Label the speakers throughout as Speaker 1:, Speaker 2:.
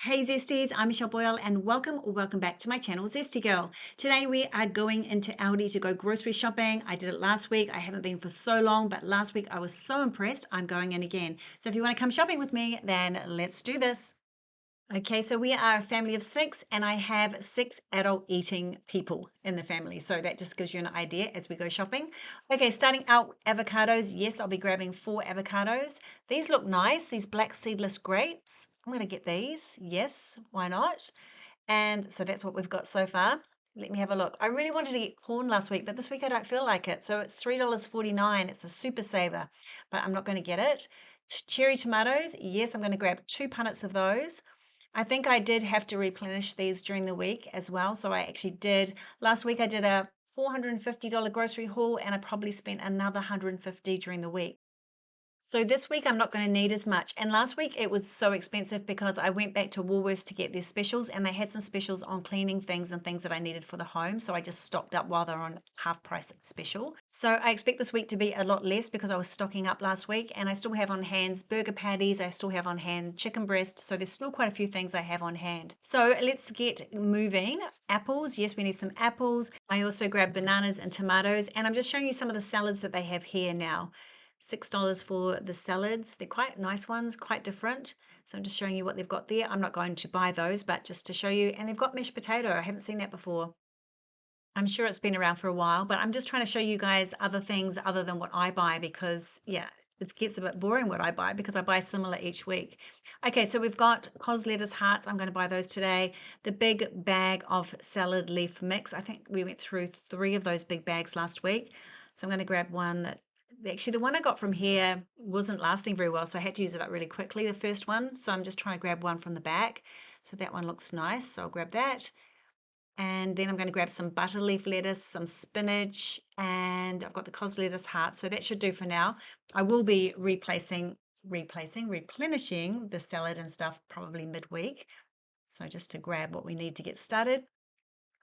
Speaker 1: Hey Zesties, I'm Michelle Boyle and welcome back to my channel, Zesty Girl. Today we are going into Aldi to go grocery shopping. I did it last week. I haven't been for so long, but last week I was so impressed. I'm going in again. So if you want to come shopping with me, then let's do this. Okay, so we are a family of six, and I have six adult eating people in the family. So that just gives you an idea as we go shopping. Okay, starting out avocados. Yes, I'll be grabbing 4 avocados. These look nice, these black seedless grapes. I'm going to get these. Yes, why not? And so that's what we've got so far. Let me have a look. I really wanted to get corn last week, but this week I don't feel like it. So it's $3.49. It's a super saver, but I'm not going to get it. Cherry tomatoes. Yes, I'm going to grab 2 punnets of those. I think I did have to replenish these during the week as well. So I actually did. Last week I did a $450 grocery haul and I probably spent another 150 during the week. So this week I'm not going to need as much. And last week it was so expensive because I went back to Woolworths to get their specials and they had some specials on cleaning things and things that I needed for the home. So I just stocked up while they're on half price special. So I expect this week to be a lot less because I was stocking up last week and I still have on hand burger patties. I still have on hand chicken breast. So there's still quite a few things I have on hand. So let's get moving. Apples. Yes, we need some apples. I also grabbed bananas and tomatoes and I'm just showing you some of the salads that they have here now. $6 for the salads. They're quite nice ones, quite different. So I'm just showing you what they've got there. I'm not going to buy those, but just to show you. And they've got mashed potato. I haven't seen that before. I'm sure it's been around for a while, but I'm just trying to show you guys other things other than what I buy because, yeah, it gets a bit boring what I buy because I buy similar each week. Okay, so we've got cos lettuce hearts. I'm going to buy those today. The big bag of salad leaf mix. I think we went through 3 of those big bags last week. So I'm going to grab one that actually the one I got from here wasn't lasting very well, so I had to use it up really quickly, the first one. So I'm just trying to grab one from the back. So that one looks nice. So I'll grab that. And then I'm going to grab some butter leaf lettuce, some spinach, and I've got the cos lettuce heart. So that should do for now. I will be replenishing the salad and stuff probably midweek. So just to grab what we need to get started.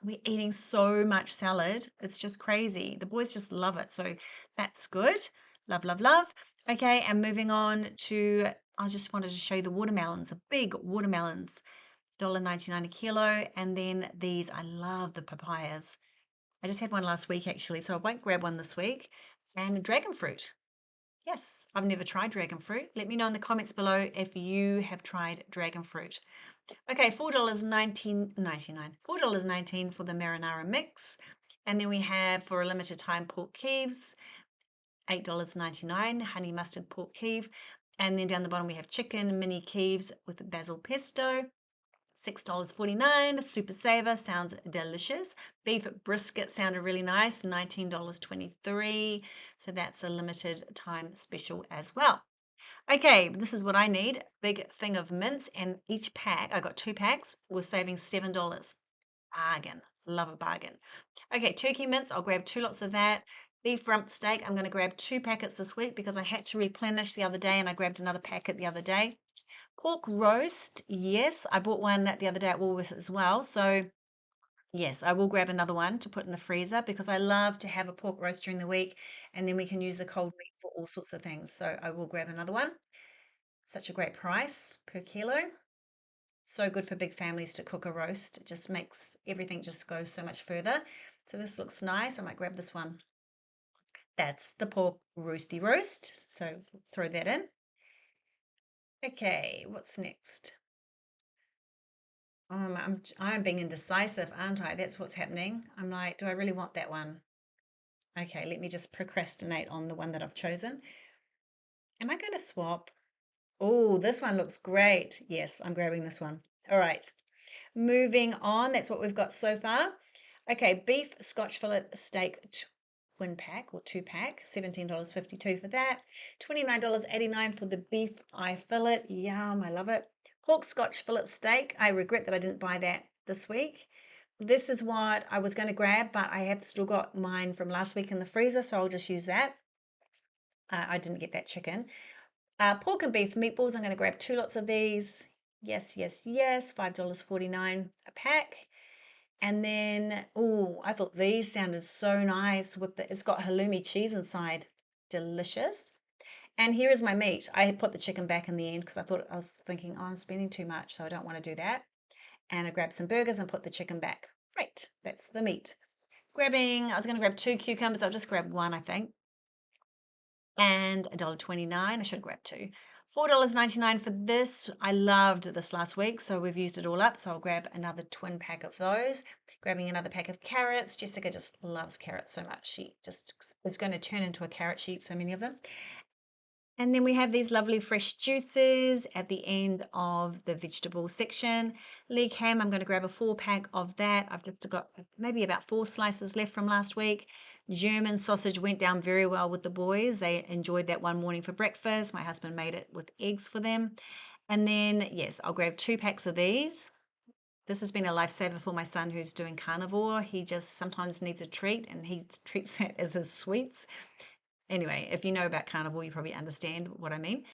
Speaker 1: We're eating so much salad. It's just crazy. The boys just love it. So that's good. Love, love, love. Okay, and moving on to, I just wanted to show you the watermelons, the big watermelons. $1.99 a kilo. And then these, I love the papayas. I just had one last week actually, so I won't grab one this week. And dragon fruit. Yes, I've never tried dragon fruit. Let me know in the comments below if you have tried dragon fruit. Okay, $4.99. $4.19 for the marinara mix. And then we have for a limited time pork Kieves, $8.99, honey mustard pork Kiev. And then down the bottom we have chicken mini Kieves with basil pesto. $6.49, super saver, sounds delicious. Beef brisket sounded really nice, $19.23. So that's a limited time special as well. Okay, this is what I need. Big thing of mince, and each pack, I got 2 packs, we're saving $7. Bargain. Love a bargain. Okay, turkey mince, I'll grab 2 lots of that. Beef rump steak, I'm going to grab 2 packets this week because I had to replenish the other day and I grabbed another packet the other day. Pork roast, yes, I bought one the other day at Woolworths as well. So yes, I will grab another one to put in the freezer because I love to have a pork roast during the week and then we can use the cold meat for all sorts of things. So I will grab another one. Such a great price per kilo. So good for big families to cook a roast. It just makes everything just go so much further. So this looks nice. I might grab this one. That's the pork roasty roast. So throw that in. Okay, what's next? I'm being indecisive, aren't I? That's what's happening. I'm like, do I really want that one? Okay, let me just procrastinate on the one that I've chosen. Am I going to swap? Oh, this one looks great. Yes, I'm grabbing this one. All right, moving on. That's what we've got so far. Okay, beef Scotch fillet steak twin pack or 2 pack, $17.52 for that. $29.89 for the beef eye fillet. Yum, I love it. Pork Scotch fillet steak. I regret that I didn't buy that this week. This is what I was going to grab, but I have still got mine from last week in the freezer, so I'll just use that. I didn't get that chicken. Pork and beef meatballs. I'm going to grab 2 lots of these. Yes, yes, yes. $5.49 a pack. And then, oh, I thought these sounded so nice with it's got halloumi cheese inside. Delicious. And here is my meat. I had put the chicken back in the end because I was thinking, oh, I'm spending too much, so I don't want to do that. And I grabbed some burgers and put the chicken back. Great, that's the meat. I was going to grab 2 cucumbers. I'll just grab one, I think. And $1.29. I should grab two. $4.99 for this. I loved this last week, so we've used it all up. So I'll grab another twin pack of those. Grabbing another pack of carrots. Jessica just loves carrots so much. She just is going to turn into a carrot. She eats so many of them. And then we have these lovely fresh juices at the end of the vegetable section. Leg ham, I'm going to grab a 4-pack of that. I've just got maybe about 4 slices left from last week. German sausage went down very well with the boys. They enjoyed that one morning for breakfast. My husband made it with eggs for them. And then, yes, I'll grab 2 packs of these. This has been a lifesaver for my son who's doing carnivore. He just sometimes needs a treat, and he treats that as his sweets. Anyway, if you know about carnivore, you probably understand what I mean.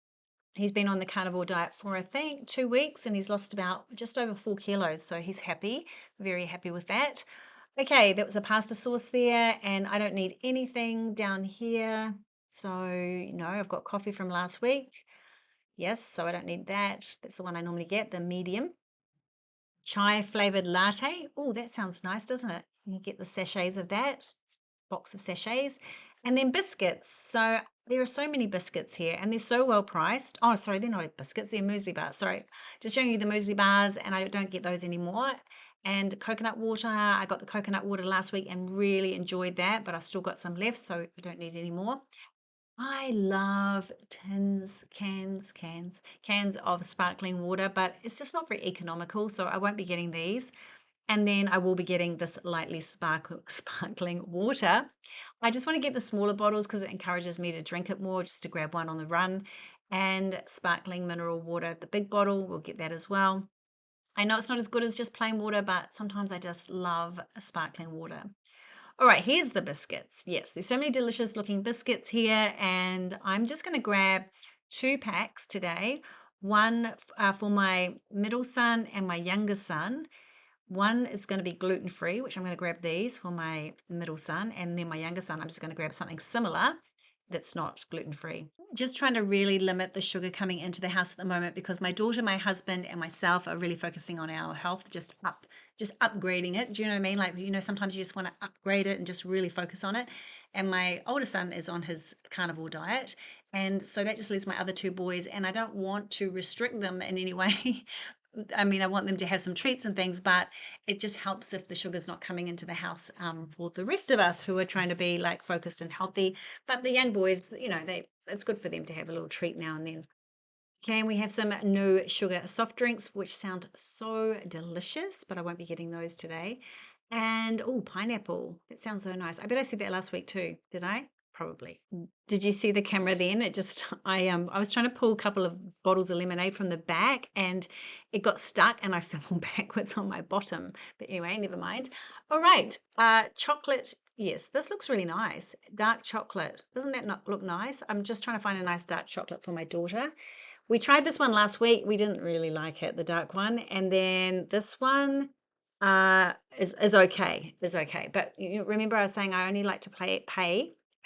Speaker 1: He's been on the carnivore diet for, I think, 2 weeks, and he's lost about just over 4 kilos. So he's happy, very happy with that. Okay, that was a pasta sauce there, and I don't need anything down here. So, I've got coffee from last week. Yes, so I don't need that. That's the one I normally get, the medium. Chai flavored latte. Oh, that sounds nice, doesn't it? You get the sachets of that, box of sachets. And then biscuits. So there are so many biscuits here, and they're so well priced. Oh, sorry, they're not biscuits, they're muesli bars. Sorry, just showing you the muesli bars, and I don't get those anymore. And coconut water, I got the coconut water last week and really enjoyed that, but I've still got some left, so I don't need any more. I love cans of sparkling water, but it's just not very economical, so I won't be getting these. And then I will be getting this lightly sparkling water. I just want to get the smaller bottles because it encourages me to drink it more, just to grab one on the run. And sparkling mineral water, the big bottle, we'll get that as well. I know it's not as good as just plain water, but sometimes I just love sparkling water. All right, here's the biscuits. Yes, there's so many delicious looking biscuits here, and I'm just going to grab 2 packs today. One for my middle son and my younger son. One is going to be gluten-free, which I'm going to grab these for my middle son, and then my younger son, I'm just going to grab something similar that's not gluten-free. Just trying to really limit the sugar coming into the house at the moment because my daughter, my husband, and myself are really focusing on our health, just upgrading it. Do you know what I mean? Like, sometimes you just want to upgrade it and just really focus on it. And my older son is on his carnivore diet. And so that just leaves my other 2 boys, and I don't want to restrict them in any way. I mean, I want them to have some treats and things, but it just helps if the sugar's not coming into the house for the rest of us who are trying to be like focused and healthy. But the young boys, it's good for them to have a little treat now and then. Okay, we have some no sugar soft drinks, which sound so delicious, but I won't be getting those today. And oh, pineapple. That sounds so nice. I bet I said that last week too. Did I? Probably. Did you see the camera then? I was trying to pull a couple of bottles of lemonade from the back, and it got stuck and I fell backwards on my bottom. But anyway, never mind. All right. Chocolate. Yes, this looks really nice. Dark chocolate. Doesn't that not look nice? I'm just trying to find a nice dark chocolate for my daughter. We tried this one last week. We didn't really like it, the dark one. And then this one is okay. But remember I was saying I only like to pay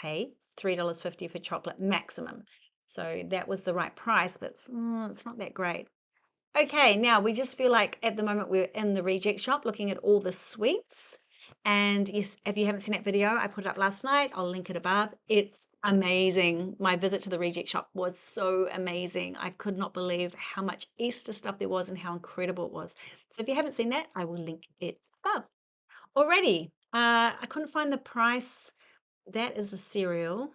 Speaker 1: $3.50 for chocolate maximum. So that was the right price, but it's not that great. Okay, now we just feel like at the moment we're in the reject shop looking at all the sweets. And yes, if you haven't seen that video, I put it up last night. I'll link it above. It's amazing. My visit to the reject shop was so amazing. I could not believe how much Easter stuff there was and how incredible it was. So if you haven't seen that, I will link it above. Already, I couldn't find the price. That is the cereal.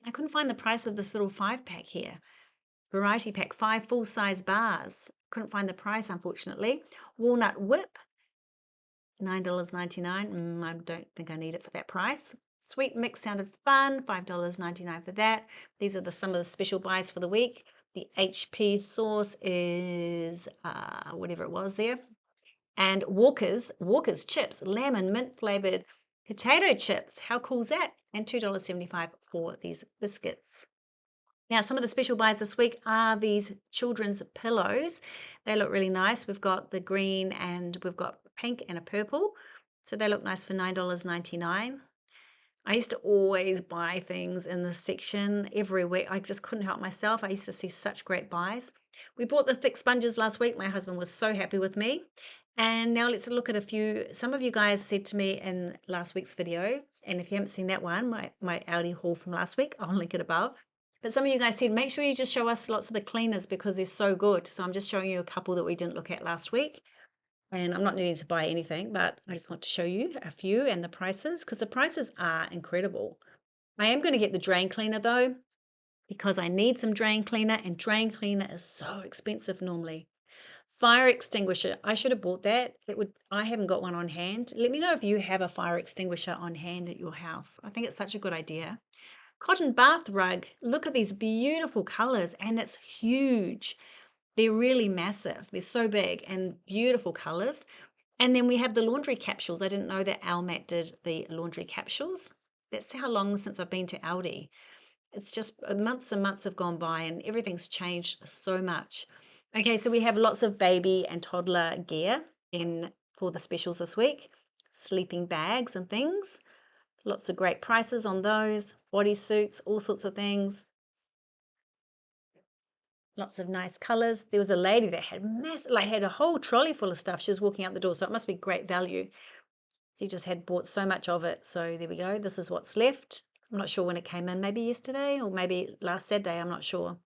Speaker 1: I couldn't find the price of this little 5-pack here. Variety pack, 5 full-size bars. Couldn't find the price, unfortunately. Walnut whip, $9.99. I don't think I need it for that price. Sweet mix sounded fun, $5.99 for that. These are some of the special buys for the week. The HP sauce is whatever it was there. And Walker's chips, lamb and mint flavored potato chips. How cool is that? And $2.75 for these biscuits. Now, some of the special buys this week are these children's pillows. They look really nice. We've got the green and we've got pink and a purple. So they look nice for $9.99. I used to always buy things in this section every week. I just couldn't help myself. I used to see such great buys. We bought the thick sponges last week. My husband was so happy with me. And now let's look at a few. Some of you guys said to me in last week's video, and if you haven't seen that one, my Aldi haul from last week, I'll link it above. But some of you guys said, make sure you just show us lots of the cleaners because they're so good. So I'm just showing you a couple that we didn't look at last week. And I'm not needing to buy anything, but I just want to show you a few and the prices because the prices are incredible. I am going to get the drain cleaner though, because I need some drain cleaner and drain cleaner is so expensive normally. Fire extinguisher. I should have bought that. I haven't got one on hand. Let me know if you have a fire extinguisher on hand at your house. I think it's such a good idea. Cotton bath rug. Look at these beautiful colors and it's huge. They're really massive. They're so big and beautiful colors. And then we have the laundry capsules. I didn't know that Almat did the laundry capsules. That's how long since I've been to Aldi. It's just months and months have gone by and everything's changed so much. Okay, so we have lots of baby and toddler gear in for the specials this week. Sleeping bags and things. Lots of great prices on those. Bodysuits, all sorts of things. Lots of nice colors. There was a lady that had had a whole trolley full of stuff. She was walking out the door, so it must be great value. She just had bought so much of it. So there we go. This is what's left. I'm not sure when it came in, maybe yesterday or maybe last Saturday. I'm not sure.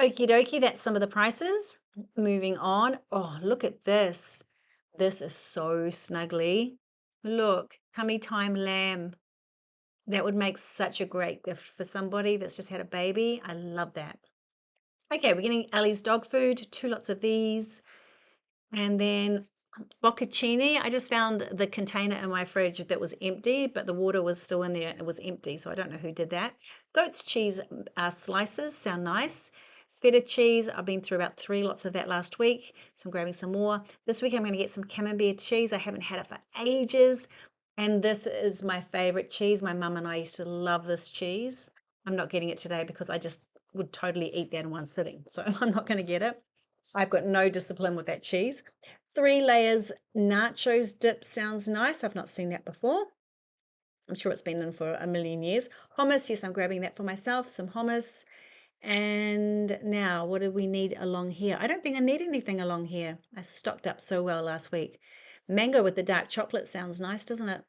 Speaker 1: Okie dokie, that's some of the prices. Moving on. Oh, look at this. This is so snuggly. Look, tummy time lamb. That would make such a great gift for somebody that's just had a baby. I love that. Okay, we're getting Ellie's dog food, 2 lots of these. And then bocconcini. I just found the container in my fridge that was empty, but the water was still in there. It was empty, so I don't know who did that. Goat's cheese slices sound nice. Feta cheese, I've been through about 3 lots of that last week, so I'm grabbing some more. This week I'm going to get some camembert cheese. I haven't had it for ages, and this is my favorite cheese. My mum and I used to love this cheese. I'm not getting it today because I just would totally eat that in one sitting, so I'm not going to get it. I've got no discipline with that cheese. 3 layers nachos dip sounds nice. I've not seen that before. I'm sure it's been in for a million years. Hummus, yes, I'm grabbing that for myself, some hummus. And now, what do we need along here? I don't think I need anything along here. I stocked up so well last week. Mango with the dark chocolate sounds nice, doesn't it?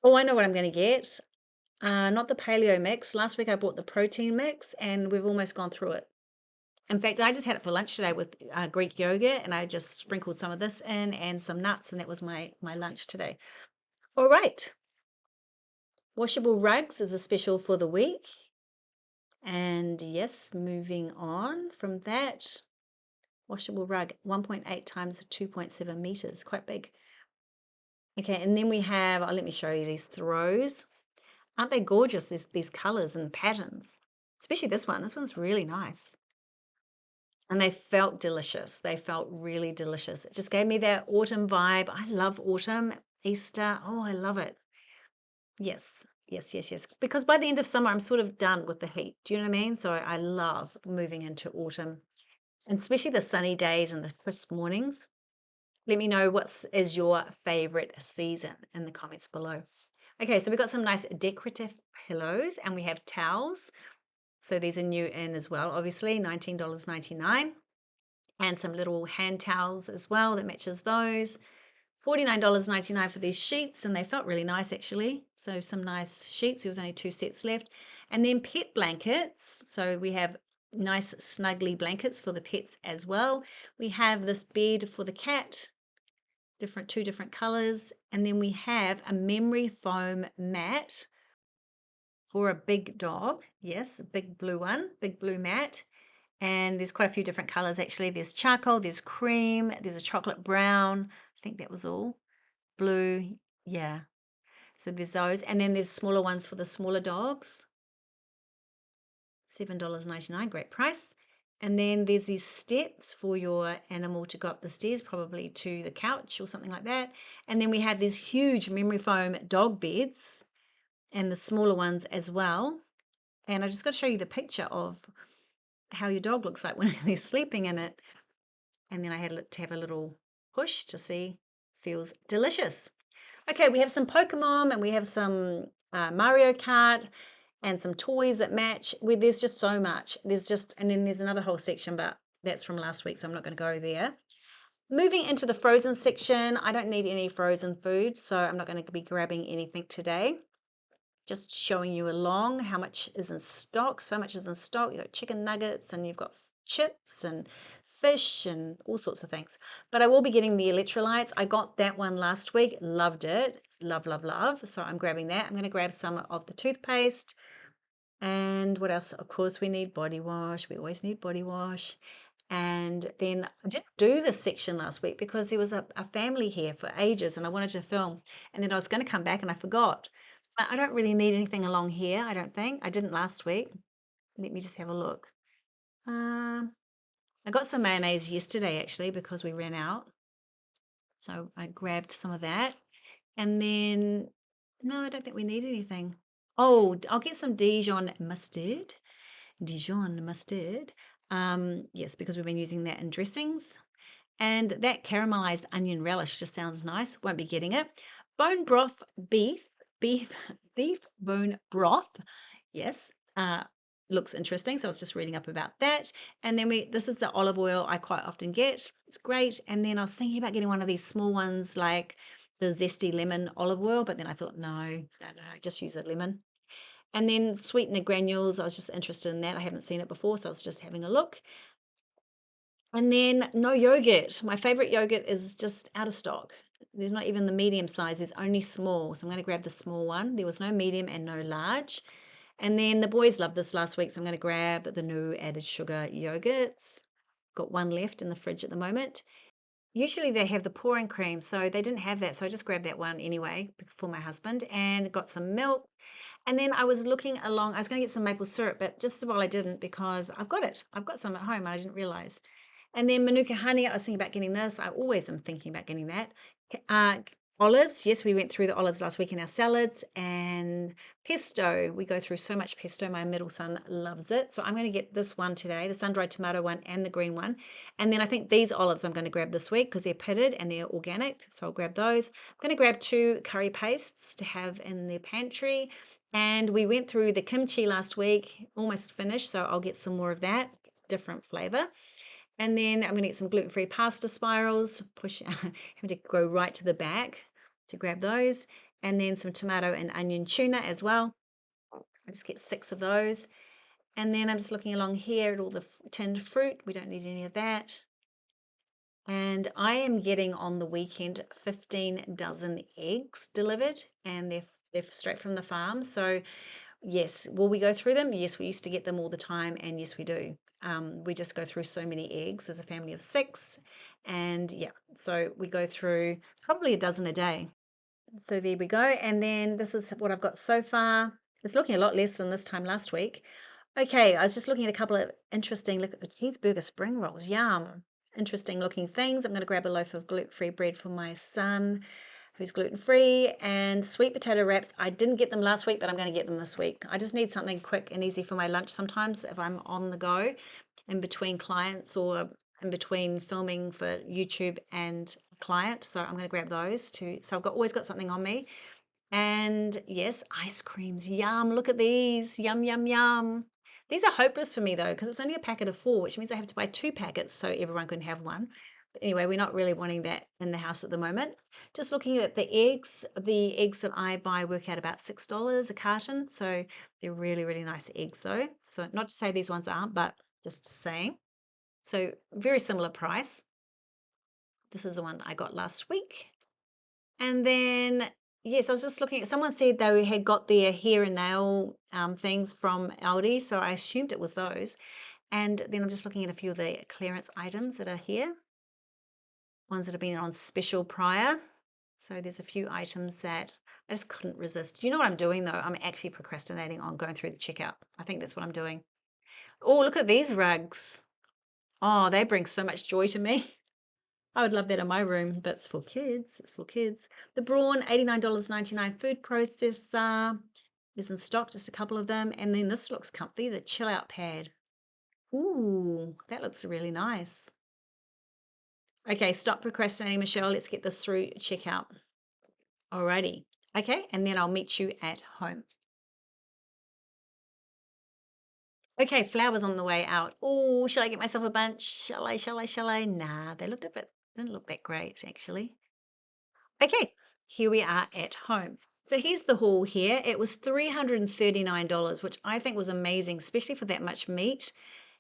Speaker 1: Oh, I know what I'm going to get. Not the paleo mix. Last week I bought the protein mix and we've almost gone through it. In fact, I just had it for lunch today with Greek yogurt and I just sprinkled some of this in and some nuts and that was my lunch today. All right. Washable rugs is a special for the week. And yes, moving on from that, washable rug, 1.8 times 2.7 meters, quite big. Okay, and then we have, let me show you these throws. Aren't they gorgeous, these colors and patterns? Especially this one. This one's really nice. And they felt delicious. They felt really delicious. It just gave me that autumn vibe. I love autumn, Easter. Oh, I love it. Yes, yes, yes, yes. Because by the end of summer, I'm sort of done with the heat. Do you know what I mean? So I love moving into autumn, and especially the sunny days and the crisp mornings. Let me know what is your favorite season in the comments below. Okay, so we've got some nice decorative pillows and we have towels. So these are new in as well, obviously, $19.99. And some little hand towels as well that matches those. $49.99 for these sheets, and they felt really nice actually. So some nice sheets. There was only 2 sets left. And then pet blankets. So we have nice snuggly blankets for the pets as well. We have this bed for the cat, 2 different colors. And then we have a memory foam mat for a big dog. Yes, a big blue one, big blue mat. And there's quite a few different colors actually. There's charcoal, there's cream, there's a chocolate brown. I think that was all. Blue, yeah. So there's those. And then there's smaller ones for the smaller dogs. $7.99, great price. And then there's these steps for your animal to go up the stairs, probably to the couch or something like that. And then we have these huge memory foam dog beds and the smaller ones as well. And I just got to show you the picture of how your dog looks like when they're sleeping in it. And then I had to have a little push to see. Feels delicious. Okay, we have some Pokemon and we have some Mario Kart and some toys that match. There's just so much. And then there's another whole section, but that's from last week, so I'm not going to go there. Moving into the frozen section, I don't need any frozen food, so I'm not going to be grabbing anything today. Just showing you along how much is in stock. So much is in stock. You've got chicken nuggets and you've got chips and fish and all sorts of things. But I will be getting the electrolytes. I got that one last week. Loved it. Love, love, love. So I'm grabbing that. I'm going to grab some of the toothpaste. And what else? Of course, we need body wash. We always need body wash. And then I didn't do this section last week because there was a family here for ages and I wanted to film. And then I was going to come back and I forgot. But I don't really need anything along here, I don't think. I didn't last week. Let me just have a look. I got some mayonnaise yesterday actually because we ran out. So I grabbed some of that. And then, no, I don't think we need anything. Oh, I'll get some Dijon mustard. Dijon mustard. Yes, because we've been using that in dressings. And that caramelized onion relish just sounds nice. Won't be getting it. Bone broth beef, beef bone broth. Yes, looks interesting. So I was just reading up about that. And then this is the olive oil I quite often get. It's great. And then I was thinking about getting one of these small ones like the Zesty lemon olive oil, but then I thought, no, just use a lemon. And then sweetener granules, I was just interested in that. I haven't seen it before, so I was just having a look. And then no yogurt. My favorite yogurt is just out of stock. There's not even the medium size, there's only small. So I'm going to grab the small one. There was no medium and no large. And then the boys loved this last week, so I'm going to grab the new added sugar yogurts. Got one left in the fridge at the moment. Usually they have the pouring cream, so they didn't have that. So I just grabbed that one anyway for my husband and got some milk. And then I was looking along, I was going to get some maple syrup, but just while I didn't because I've got it. I've got some at home. I didn't realize. And then Manuka honey, I was thinking about getting this. I always am thinking about getting that. Olives, yes, we went through the olives last week in our salads. And pesto, we go through so much pesto. My middle son loves it. So I'm going to get this one today, the sun-dried tomato one and the green one. And then I think these olives I'm going to grab this week because they're pitted and they're organic. So I'll grab those. I'm going to grab 2 curry pastes to have in the pantry. And we went through the kimchi last week, almost finished. So I'll get some more of that, different flavor. And then I'm going to get some gluten-free pasta spirals, having to go right to the back to grab those. And then some tomato and onion tuna as well. I just get 6 of those. And then I'm just looking along here at all the tinned fruit. We don't need any of that. And I am getting on the weekend 15 dozen eggs delivered, and they're straight from the farm. So yes, will we go through them? Yes, we used to get them all the time, and yes, we do. We just go through so many eggs as a family of 6, and yeah, so we go through probably a dozen a day. So there we go, and then this is what I've got so far. It's looking a lot less than this time last week. Okay, I was just looking at a couple of interesting cheeseburger spring rolls. Yum. Interesting looking things. I'm going to grab a loaf of gluten-free bread for my son who's gluten-free, and sweet potato wraps. I didn't get them last week, but I'm going to get them this week. I just need something quick and easy for my lunch sometimes if I'm on the go in between clients or in between filming for YouTube and a client. So I'm going to grab those too. So always got something on me. And yes, ice creams. Yum. Look at these. Yum, yum, yum. These are hopeless for me though, because it's only a packet of 4, which means I have to buy 2 packets so everyone can have one. But anyway, we're not really wanting that in the house at the moment. Just looking at the eggs that I buy work out about $6 a carton. So they're really, really nice eggs though. So not to say these ones aren't, but just saying. So very similar price. This is the one I got last week. And then, yes, I was just looking at, someone said they had got their hair and nail things from Aldi, so I assumed it was those. And then I'm just looking at a few of the clearance items that are here, ones that have been on special prior. So there's a few items that I just couldn't resist. You know what I'm doing though? I'm actually procrastinating on going through the checkout. I think that's what I'm doing. Oh, look at these rugs. Oh, they bring so much joy to me. I would love that in my room, but it's for kids. It's for kids. The Braun, $89.99 food processor is in stock, just a couple of them. And then this looks comfy, the chill out pad. Ooh, that looks really nice. Okay, stop procrastinating, Michelle. Let's get this through checkout. Alrighty. Okay, and then I'll meet you at home. Okay, flowers on the way out. Oh, shall I get myself a bunch? Shall I? Nah, they looked a bit, didn't look that great actually. Okay, here we are at home. So here's the haul here. It was $339, which I think was amazing, especially for that much meat.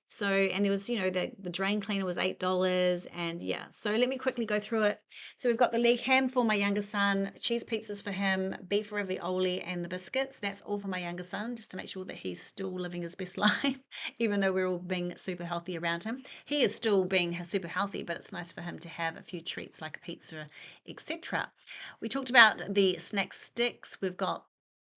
Speaker 1: So, and there was, the drain cleaner was $8. And yeah, so let me quickly go through it. So we've got the leg ham for my younger son, cheese pizzas for him, beef ravioli, and the biscuits. That's all for my younger son, just to make sure that he's still living his best life, even though we're all being super healthy around him. He is still being super healthy, but it's nice for him to have a few treats like a pizza, etc. We talked about the snack sticks. We've got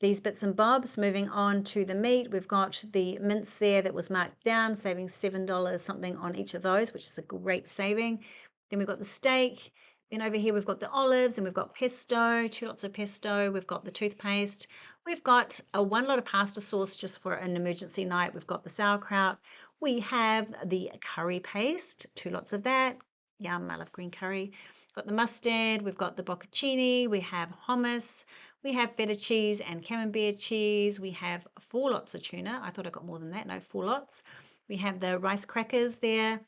Speaker 1: these bits and bobs. Moving on to the meat, we've got the mince there that was marked down, saving $7 something on each of those, which is a great saving. Then we've got the steak. Then over here we've got the olives, and we've got pesto, 2 lots of pesto. We've got the toothpaste. We've got a 1 lot of pasta sauce just for an emergency night. We've got the sauerkraut. We have the curry paste, 2 lots of that. Yum, I love green curry. Got the mustard, we've got the bocconcini, we have hummus, we have feta cheese and camembert cheese. We have 4 lots of tuna. I thought I got more than that. No, 4 lots. We have the rice crackers there.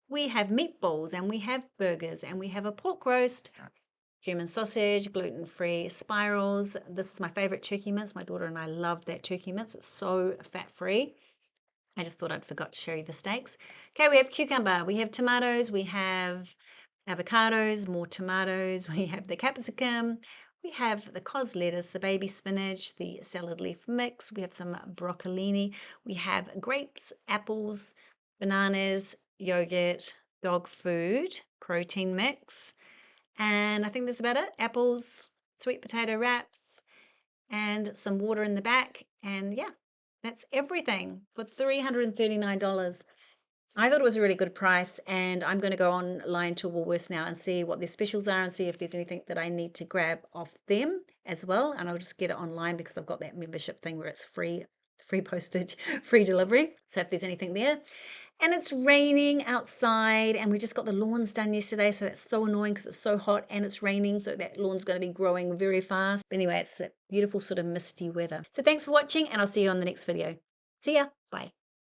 Speaker 1: We have meatballs, and we have burgers, and we have a pork roast, German sausage, gluten-free spirals. This is my favorite turkey mince. My daughter and I love that turkey mince. It's so fat-free. I just thought I'd forgot to show you the steaks. Okay, we have cucumber, we have tomatoes, we have avocados, more tomatoes, we have the capsicum, we have the cos lettuce, the baby spinach, the salad leaf mix, we have some broccolini, we have grapes, apples, bananas, yogurt, dog food, protein mix, and I think that's about it. Apples, sweet potato wraps, and some water in the back, and yeah, that's everything for $339. I thought it was a really good price, and I'm going to go online to Woolworths now and see what their specials are and see if there's anything that I need to grab off them as well. And I'll just get it online because I've got that membership thing where it's free postage, free delivery. So if there's anything there. And it's raining outside, and we just got the lawns done yesterday, so that's so annoying because it's so hot and it's raining, so that lawn's going to be growing very fast. But anyway, it's that beautiful sort of misty weather. So thanks for watching, and I'll see you on the next video. See ya. Bye.